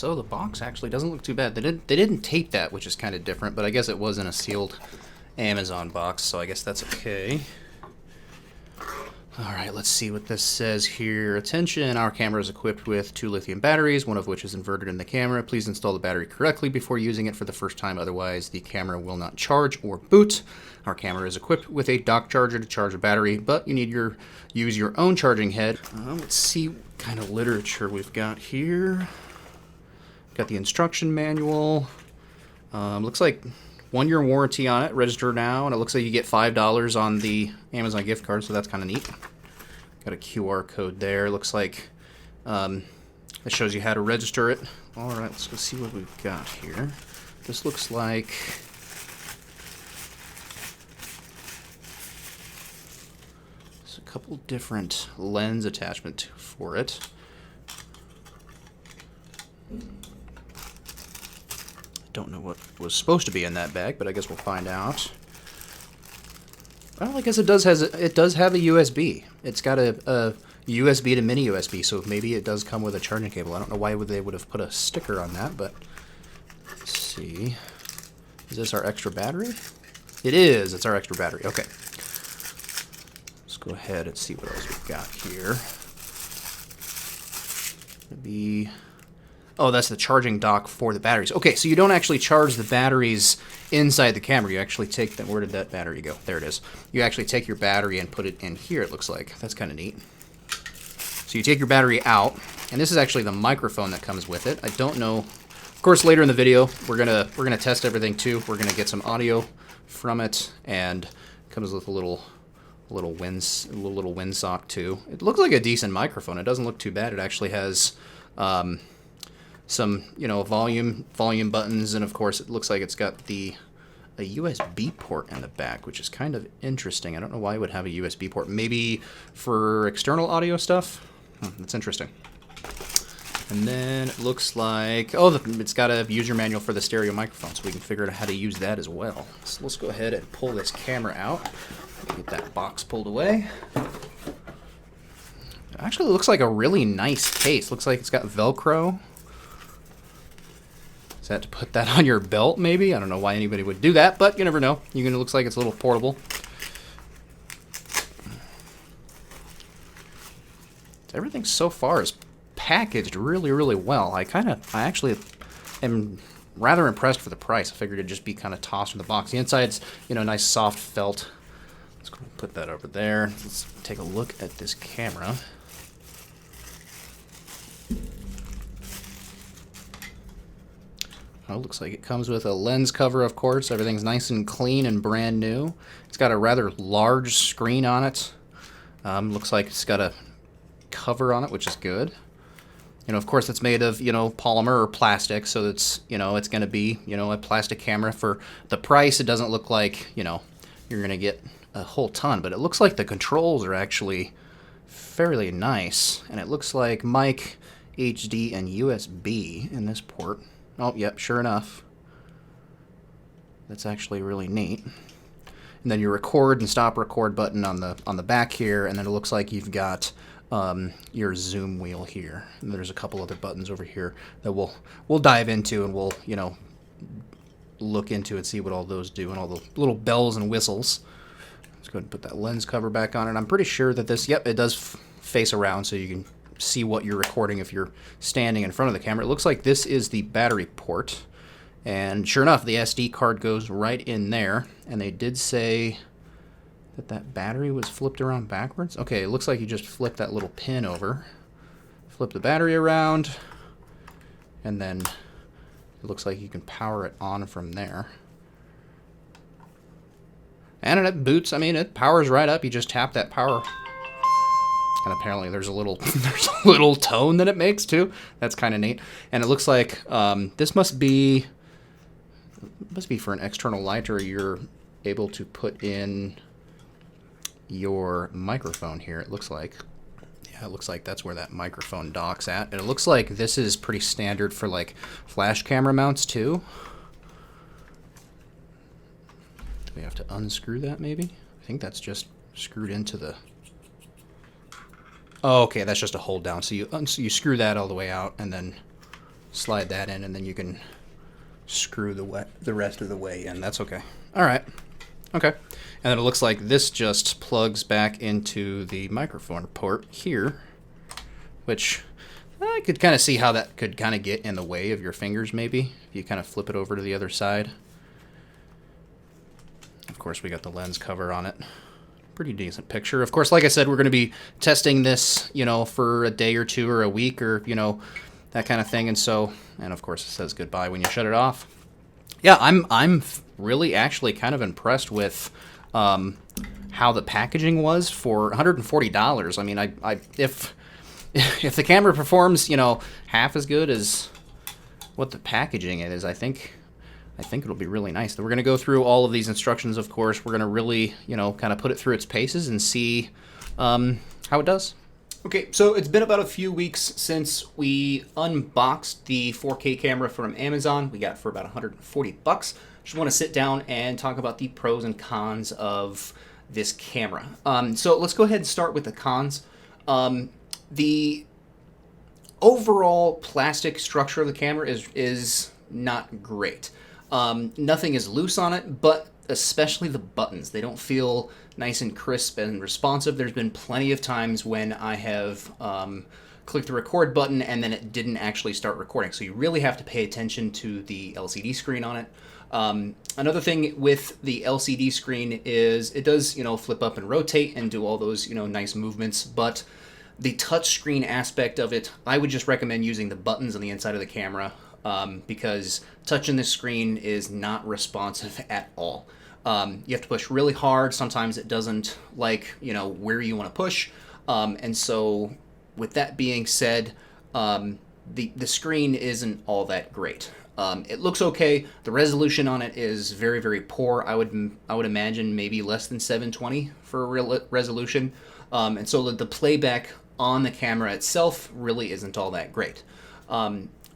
so the box actually doesn't look too bad. They didn't tape that, which is kind of different, but I guess it was in a sealed Amazon box, so I guess that's okay. Alright, let's see what this says here. Attention, our camera is equipped with 2 lithium batteries, one of which is inverted in the camera. Please install the battery correctly before using it for the first time, otherwise the camera will not charge or boot. Our camera is equipped with a dock charger to charge a battery, but you need use your own charging head. Let's see what kind of literature we've got here. Got the instruction manual. Looks like 1-year warranty on it. Register now, and it looks like you get $5 on the Amazon gift card, so that's kind of neat. Got a QR code there. Looks like it shows you how to register it. All right, let's go see what we've got here. This looks like there's a couple different lens attachment for it. Don't know what was supposed to be in that bag, but I guess we'll find out. Well, I guess it does have a USB. It's got a USB to mini USB, so maybe it does come with a charging cable. I don't know why they would have put a sticker on that, but let's see. Is this our extra battery? It is. It's our extra battery. Okay. Let's go ahead and see what else we've got here. Maybe. Oh, that's the charging dock for the batteries. Okay, so you don't actually charge the batteries inside the camera. You actually take them. Where did that battery go? There it is. You actually take your battery and put it in here, it looks like. That's kind of neat. So you take your battery out, and this is actually the microphone that comes with it. I don't know. Of course, later in the video, we're gonna test everything too. We're gonna get some audio from it, and it comes with a little windsock too. It looks like a decent microphone. It doesn't look too bad. It actually has some, volume buttons, and of course it looks like it's got a USB port in the back, which is kind of interesting. I don't know why it would have a USB port. Maybe for external audio stuff? That's interesting. And then it looks like, it's got a user manual for the stereo microphone, so we can figure out how to use that as well. So let's go ahead and pull this camera out. Get that box pulled away. It actually looks like a really nice case. Looks like it's got Velcro. Is that to put that on your belt, maybe? I don't know why anybody would do that, but you never know. It looks like it's a little portable. Everything so far is packaged really, really well. I actually am rather impressed for the price. I figured it'd just be kind of tossed in the box. The inside's, nice soft felt. Let's go put that over there. Let's take a look at this camera. Oh, looks like it comes with a lens cover, of course. Everything's nice and clean and brand new. It's got a rather large screen on it. Looks like it's got a cover on it, which is good. Of course, it's made of, polymer or plastic, so it's, it's going to be, a plastic camera. For the price, it doesn't look like, you're going to get a whole ton, but it looks like the controls are actually fairly nice, and it looks like mic, HD, and USB in this port. Oh, yep, sure enough. That's actually really neat. And then your record and stop record button on the back here, and then it looks like you've got your zoom wheel here. And there's a couple other buttons over here that we'll dive into, and we'll look into and see what all those do, and all the little bells and whistles. Let's go ahead and put that lens cover back on it. I'm pretty sure that this, it does face around, so you can see what you're recording if you're standing in front of the camera. It looks like this is the battery port, and sure enough, the SD card goes right in there. And they did say that battery was flipped around backwards. Okay, it looks like you just flip that little pin over, flip the battery around, and then it looks like you can power it on from there. And it boots. It powers right up. You just tap that power. And apparently there's a little tone that it makes too. That's kind of neat. And it looks like this must be for an external light, or you're able to put in your microphone here. It looks like. Yeah, it looks like that's where that microphone docks at. And it looks like this is pretty standard for like flash camera mounts too. Do we have to unscrew that maybe? I think that's just screwed into the... Oh, okay, that's just a hold down. So you screw that all the way out, and then slide that in, and then you can screw the rest of the way in. That's okay. All right. Okay. And then it looks like this just plugs back into the microphone port here, which I could kind of see how that could kind of get in the way of your fingers maybe, if you kind of flip it over to the other side. Of course, we got the lens cover on it. Pretty decent picture. Of course, like I said, we're going to be testing this, you know, for a day or two or a week or, you know, that kind of thing. And so, and of course it says goodbye when you shut it off. Yeah, I'm really actually kind of impressed with how the packaging was for $140. I mean, if the camera performs, you know, half as good as what the packaging is, I think it'll be really nice. We're going to go through all of these instructions, of course. We're going to really, you know, kind of put it through its paces and see how it does. Okay, so it's been about a few weeks since we unboxed the 4K camera from Amazon. We got it for about 140 bucks. Just want to sit down and talk about the pros and cons of this camera. So let's go ahead and start with the cons. The overall plastic structure of the camera is not great. Nothing is loose on it, but especially the buttons. They don't feel nice and crisp and responsive. There's been plenty of times when I have clicked the record button and then it didn't actually start recording. So you really have to pay attention to the LCD screen on it. Another thing with the LCD screen is it does, you know, flip up and rotate and do all those, you know, nice movements, but the touch screen aspect of it, I would just recommend using the buttons on the inside of the camera because touching the screen is not responsive at all. You have to push really hard. Sometimes it doesn't like, you know, where you want to push. And so with that being said, the screen isn't all that great. It looks okay. The resolution on it is very, very poor. I would imagine maybe less than 720 for a real resolution. And so the playback on the camera itself really isn't all that great.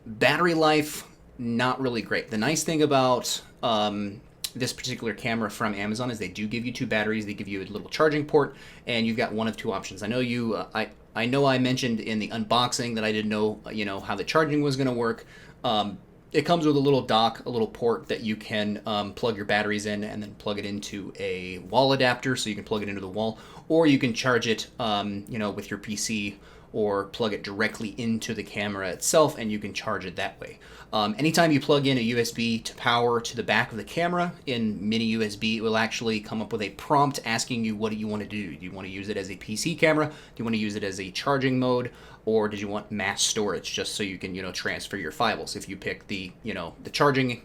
Battery life, not really great. The nice thing about this particular camera from Amazon is they do give you 2 batteries. They give you a little charging port, and you've got one of 2 options. I know I know I mentioned in the unboxing that I didn't know, you know, how the charging was going to work. It comes with a little dock, a little port that you can plug your batteries in and then plug it into a wall adapter, so you can plug it into the wall, or you can charge it, you know, with your PC or plug it directly into the camera itself, and you can charge it that way. Anytime you plug in a USB to power to the back of the camera in mini USB, it will actually come up with a prompt asking you what do you want to do. Do you want to use it as a PC camera? Do you want to use it as a charging mode? Or did you want mass storage just so you can, you know, transfer your files? If you pick the, you know, the charging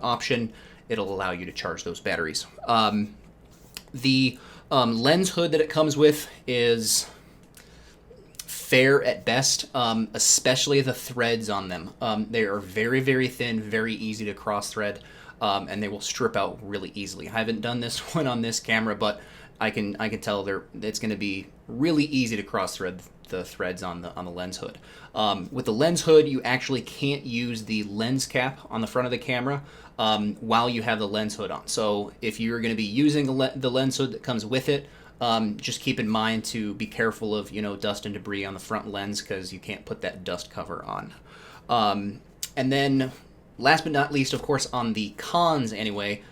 option, it'll allow you to charge those batteries. The lens hood that it comes with is fair at best, especially the threads on them. They are very, very thin, very easy to cross thread, and they will strip out really easily. I haven't done this one on this camera, but I can tell it's going to be really easy to cross thread the threads on the lens hood. With the lens hood, you actually can't use the lens cap on the front of the camera while you have the lens hood on. So if you're going to be using the lens hood that comes with it, just keep in mind to be careful of, you know, dust and debris on the front lens, because you can't put that dust cover on. And then last but not least, of course, on the cons anyway,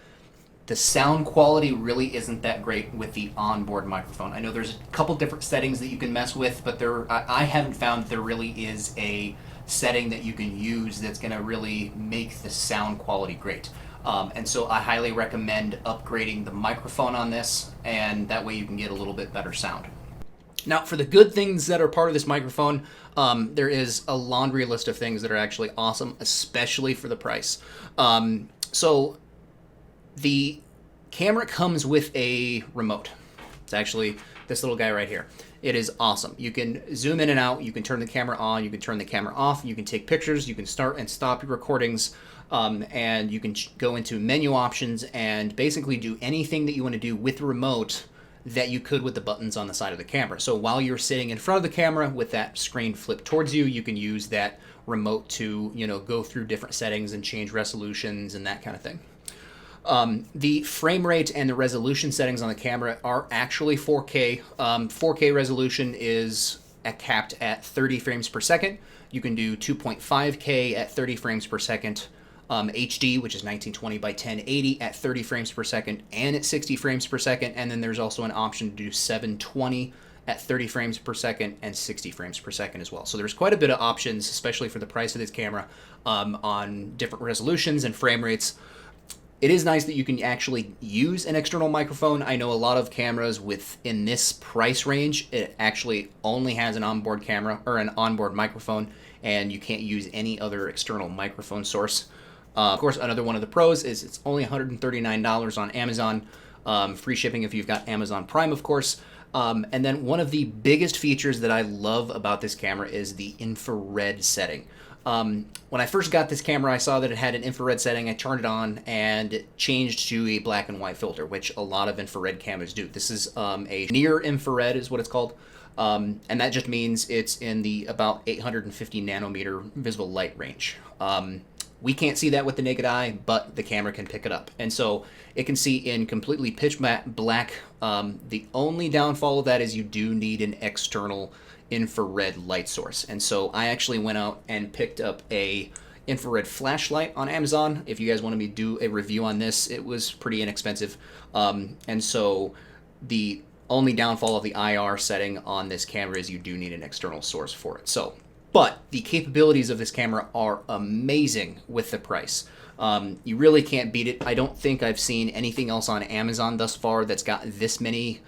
the sound quality really isn't that great with the onboard microphone. I know there's a couple different settings that you can mess with, but I haven't found there really is a setting that you can use that's going to really make the sound quality great. And so I highly recommend upgrading the microphone on this, and that way you can get a little bit better sound. Now, for the good things that are part of this microphone, there is a laundry list of things that are actually awesome, especially for the price. So the camera comes with a remote. It's actually this little guy right here. It is awesome. You can zoom in and out, you can turn the camera on, you can turn the camera off, you can take pictures, you can start and stop your recordings, and you can go into menu options and basically do anything that you want to do with the remote that you could with the buttons on the side of the camera. So while you're sitting in front of the camera with that screen flipped towards you, you can use that remote to, you know, go through different settings and change resolutions and that kind of thing. The frame rate and the resolution settings on the camera are actually 4K. 4K resolution is capped at 30 frames per second. You can do 2.5K at 30 frames per second, HD, which is 1920 by 1080 at 30 frames per second and at 60 frames per second. And then there's also an option to do 720 at 30 frames per second and 60 frames per second as well. So there's quite a bit of options, especially for the price of this camera, on different resolutions and frame rates. It is nice that you can actually use an external microphone. I know a lot of cameras within this price range, it actually only has an onboard camera or an onboard microphone, and you can't use any other external microphone source. Of course, another one of the pros is it's only $139 on Amazon. Free shipping if you've got Amazon Prime, of course. And then one of the biggest features that I love about this camera is the infrared setting. When I first got this camera, I saw that it had an infrared setting. I turned it on and it changed to a black and white filter, which a lot of infrared cameras do. This is a near infrared is what it's called. And that just means it's in the about 850 nanometer visible light range. We can't see that with the naked eye, but the camera can pick it up. And so it can see in completely pitch black. The only downfall of that is you do need an external infrared light source. And so I actually went out and picked up a infrared flashlight on Amazon. If you guys wanted me to do a review on this, it was pretty inexpensive. And so the only downfall of the IR setting on this camera is you do need an external source for it. So, but the capabilities of this camera are amazing with the price. You really can't beat it. I don't think I've seen anything else on Amazon thus far that's got this many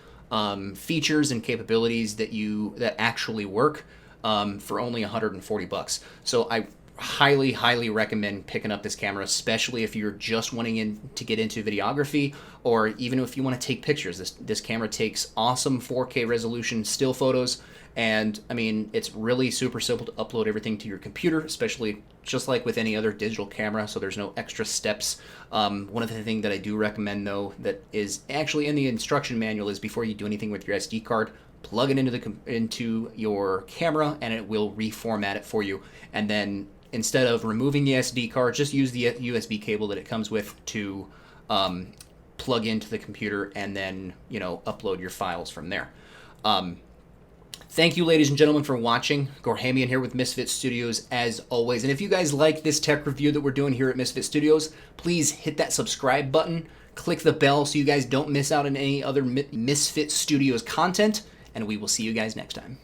features and capabilities that actually work for only $140. So I highly recommend picking up this camera, especially if you're just wanting to get into videography, or even if you want to take pictures. This camera takes awesome 4K resolution still photos, and I mean, it's really super simple to upload everything to your computer, especially just like with any other digital camera, so there's no extra steps. One of the things that I do recommend, though, that is actually in the instruction manual, is before you do anything with your SD card, plug it into your camera and it will reformat it for you. And then instead of removing the SD card, just use the USB cable that it comes with to plug into the computer and then, upload your files from there. Thank you, ladies and gentlemen, for watching. Gorhamian here with Misfit Studios, as always. And if you guys like this tech review that we're doing here at Misfit Studios, please hit that subscribe button, click the bell so you guys don't miss out on any other Misfit Studios content, and we will see you guys next time.